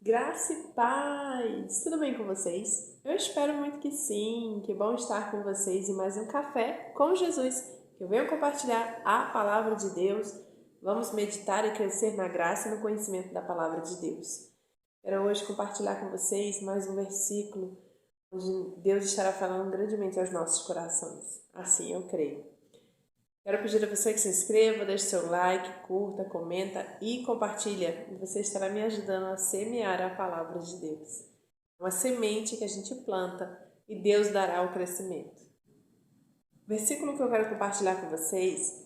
Graça e paz! Tudo bem com vocês? Eu espero muito que sim, que bom estar com vocês em mais um Café com Jesus, que eu venho compartilhar a Palavra de Deus. Vamos meditar e crescer na graça e no conhecimento da Palavra de Deus. Quero hoje compartilhar com vocês mais um versículo onde Deus estará falando grandemente aos nossos corações. Assim eu creio. Quero pedir a você que se inscreva, deixe seu like, curta, comenta e compartilha. E você estará me ajudando a semear a palavra de Deus. Uma semente que a gente planta e Deus dará o crescimento. O versículo que eu quero compartilhar com vocês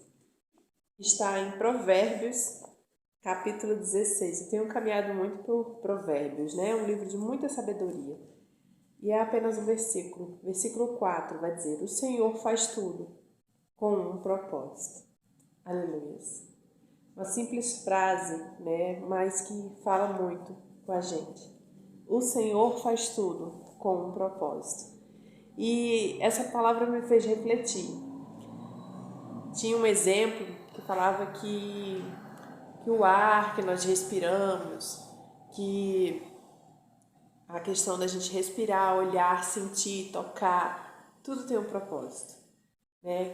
está em Provérbios, capítulo 16. Eu tenho caminhado muito por Provérbios, né? É um livro de muita sabedoria. E é apenas um versículo. Versículo 4 vai dizer: O Senhor faz tudo com um propósito. Aleluia. Uma simples frase, né, mas que fala muito com a gente. O Senhor faz tudo com um propósito. E essa palavra me fez refletir. Tinha um exemplo que falava que o ar que nós respiramos, que a questão da gente respirar, olhar, sentir, tocar, tudo tem um propósito.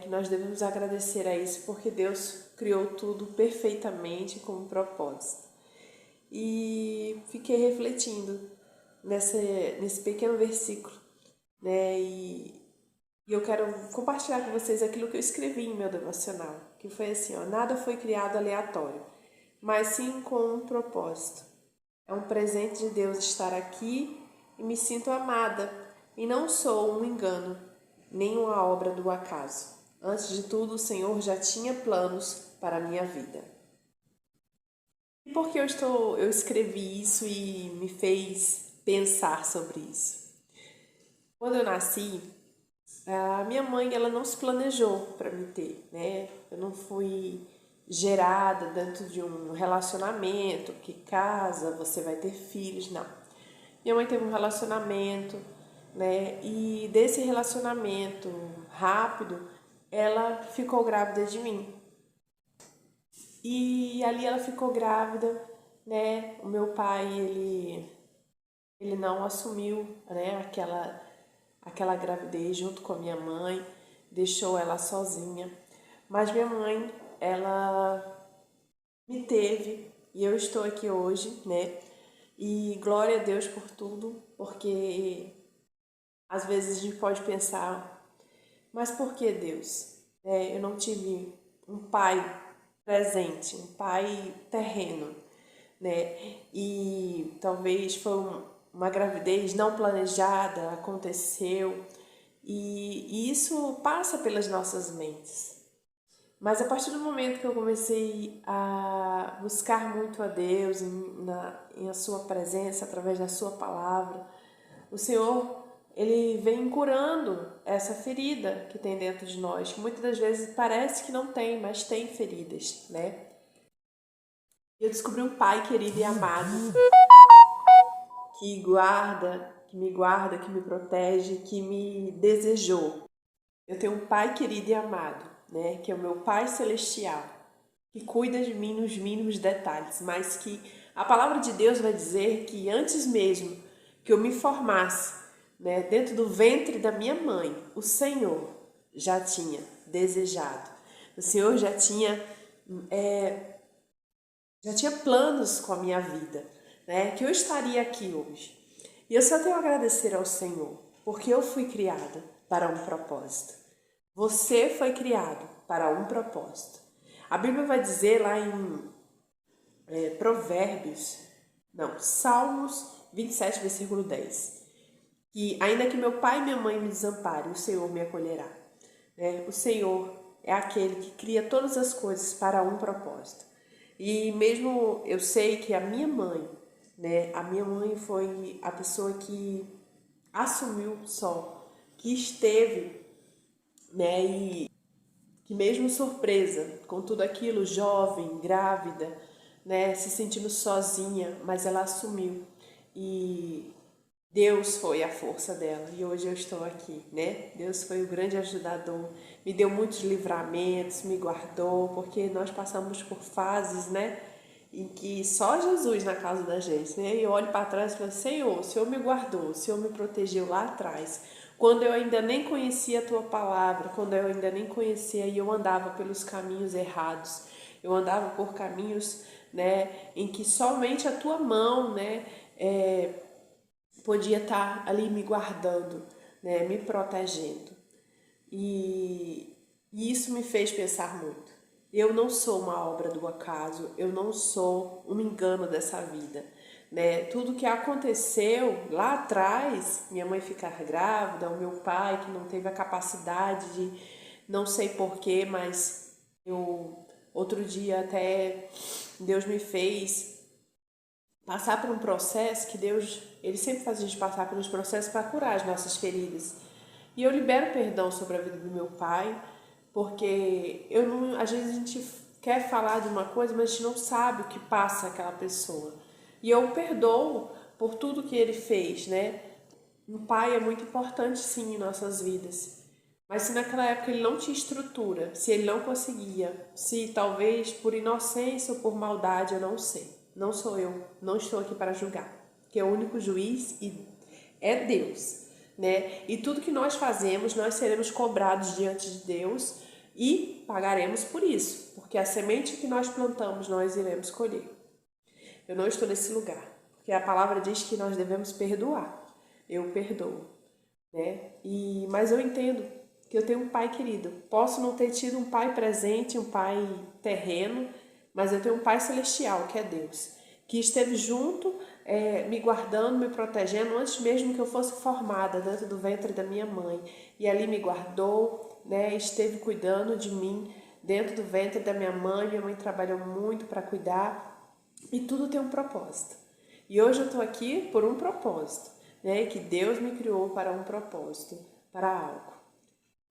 Que nós devemos agradecer a isso porque Deus criou tudo perfeitamente com um propósito. E fiquei refletindo nesse pequeno versículo, né? E eu quero compartilhar com vocês aquilo que eu escrevi em meu devocional, que foi assim, ó: nada foi criado aleatório, mas sim com um propósito. É um presente de Deus estar aqui e me sinto amada, e não sou um engano, nem uma obra do acaso. Antes de tudo, o Senhor já tinha planos para a minha vida. E por que eu escrevi isso e me fez pensar sobre isso? Quando eu nasci, a minha mãe ela não se planejou para me ter, né? Eu não fui gerada dentro de um relacionamento que casa, você vai ter filhos, não. Minha mãe teve um relacionamento, né? E desse relacionamento rápido, ela ficou grávida de mim. E ali ela ficou grávida, né? O meu pai, ele não assumiu, né, aquela gravidez junto com a minha mãe, deixou ela sozinha. Mas minha mãe, ela me teve e eu estou aqui hoje, né? E glória a Deus por tudo, porque às vezes a gente pode pensar, mas por que Deus? Eu não tive um pai presente, um pai terreno, né? E talvez foi uma gravidez não planejada, aconteceu, e isso passa pelas nossas mentes. Mas a partir do momento que eu comecei a buscar muito a Deus em a sua presença, através da sua palavra, o Senhor, ele vem curando essa ferida que tem dentro de nós, que muitas das vezes parece que não tem, mas tem feridas, né? Eu descobri um pai querido e amado, que me guarda, que me protege, que me desejou. Eu tenho um pai querido e amado, né? Que é o meu Pai Celestial, que cuida de mim nos mínimos detalhes, mas que a palavra de Deus vai dizer que antes mesmo que eu me formasse, né, dentro do ventre da minha mãe, o Senhor já tinha desejado. O Senhor já tinha planos com a minha vida, né? Que eu estaria aqui hoje. E eu só tenho a agradecer ao Senhor, porque eu fui criada para um propósito. Você foi criado para um propósito. A Bíblia vai dizer lá em Salmos 27, versículo 10, que ainda que meu pai e minha mãe me desamparem, o Senhor me acolherá. O Senhor é aquele que cria todas as coisas para um propósito. E mesmo eu sei que a minha mãe foi a pessoa que assumiu só, que esteve, e que mesmo surpresa com tudo aquilo, jovem, grávida, se sentindo sozinha, mas ela assumiu e Deus foi a força dela e hoje eu estou aqui, né? Deus foi o grande ajudador, me deu muitos livramentos, me guardou, porque nós passamos por fases, né? em que só Jesus na casa da gente, né? E eu olho para trás e falo, Senhor, o Senhor me guardou, o Senhor me protegeu lá atrás, quando eu ainda nem conhecia a Tua palavra, quando eu ainda nem conhecia e eu andava pelos caminhos errados, eu andava por caminhos, né, em que somente a Tua mão, né, podia estar ali me guardando, né, me protegendo. E isso me fez pensar muito. Eu não sou uma obra do acaso, eu não sou um engano dessa vida, né? Tudo que aconteceu lá atrás, minha mãe ficar grávida, o meu pai que não teve a capacidade de, não sei porquê, mas outro dia até Deus me fez passar por um processo que Deus, Ele sempre faz a gente passar por uns processos para curar as nossas feridas. E eu libero perdão sobre a vida do meu pai, porque eu não, às vezes a gente quer falar de uma coisa, mas a gente não sabe o que passa aquela pessoa. E eu o perdoo por tudo que ele fez, né? Um pai é muito importante sim em nossas vidas. Mas se naquela época ele não tinha estrutura, se ele não conseguia, se talvez por inocência ou por maldade, eu não sei. Não sou eu, não estou aqui para julgar, porque o único juiz é Deus, né? E tudo que nós fazemos, nós seremos cobrados diante de Deus e pagaremos por isso, porque a semente que nós plantamos, nós iremos colher. Eu não estou nesse lugar, porque a palavra diz que nós devemos perdoar. Eu perdoo, né? Mas eu entendo que eu tenho um pai querido. Posso não ter tido um pai presente, um pai terreno, mas eu tenho um pai celestial, que é Deus, que esteve junto, me guardando, me protegendo, antes mesmo que eu fosse formada dentro do ventre da minha mãe. E ali me guardou, né? Esteve cuidando de mim dentro do ventre da minha mãe. Minha mãe trabalhou muito para cuidar e tudo tem um propósito. E hoje eu estou aqui por um propósito, né? Que Deus me criou para um propósito, para algo.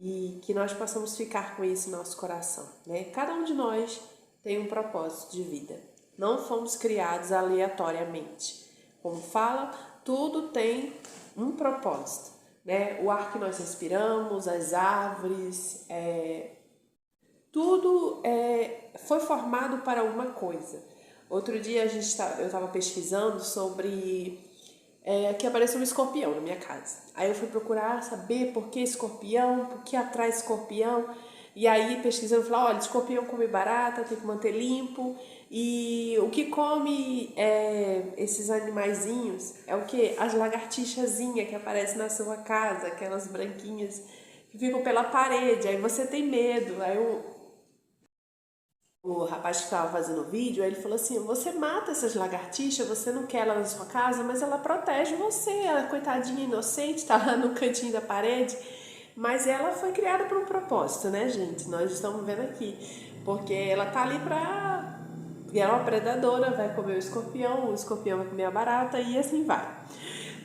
E que nós possamos ficar com isso em nosso coração, né? Cada um de nós tem um propósito de vida. Não fomos criados aleatoriamente. Como fala, tudo tem um propósito, né? O ar que nós respiramos, as árvores, tudo foi formado para uma coisa. Outro dia eu estava pesquisando sobre que apareceu um escorpião na minha casa. Aí eu fui procurar saber por que escorpião, por que atrai escorpião. E aí pesquisando, falei, olha, escorpião come barata, tem que manter limpo. E o que come esses animaizinhos é o que? As lagartixazinhas que aparecem na sua casa, aquelas branquinhas que ficam pela parede. Aí você tem medo. Aí o rapaz que estava fazendo o vídeo, aí ele falou assim, você mata essas lagartixas, você não quer ela na sua casa, mas ela protege você, ela coitadinha inocente, está lá no cantinho da parede, mas ela foi criada por um propósito, né, gente? Nós estamos vendo aqui, porque ela tá ali para... Porque ela é uma predadora, vai comer o escorpião vai comer a barata e assim vai.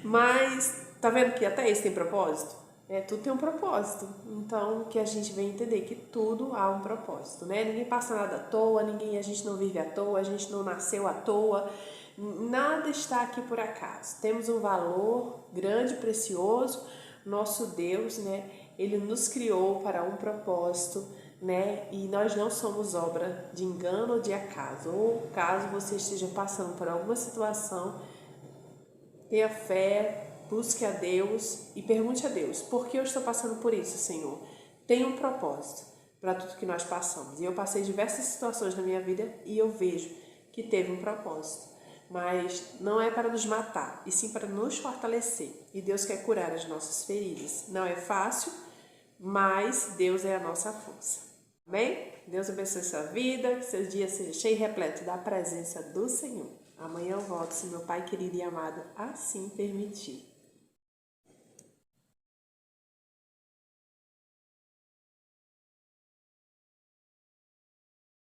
Mas tá vendo que até isso tem propósito? Tudo tem um propósito. Então, que a gente vem entender que tudo há um propósito, né? Ninguém passa nada à toa, a gente não vive à toa, a gente não nasceu à toa. Nada está aqui por acaso. Temos um valor grande, precioso. Nosso Deus, né? Ele nos criou para um propósito, né? E nós não somos obra de engano ou de acaso. Ou caso você esteja passando por alguma situação, tenha fé, busque a Deus e pergunte a Deus, por que eu estou passando por isso, Senhor? Tem um propósito para tudo que nós passamos. E eu passei diversas situações na minha vida e eu vejo que teve um propósito. Mas não é para nos matar, e sim para nos fortalecer. E Deus quer curar as nossas feridas. Não é fácil, mas Deus é a nossa força. Amém? Deus abençoe sua vida, que seu dia seja cheio e repleto da presença do Senhor. Amanhã eu volto, se meu Pai querido e amado assim permitir.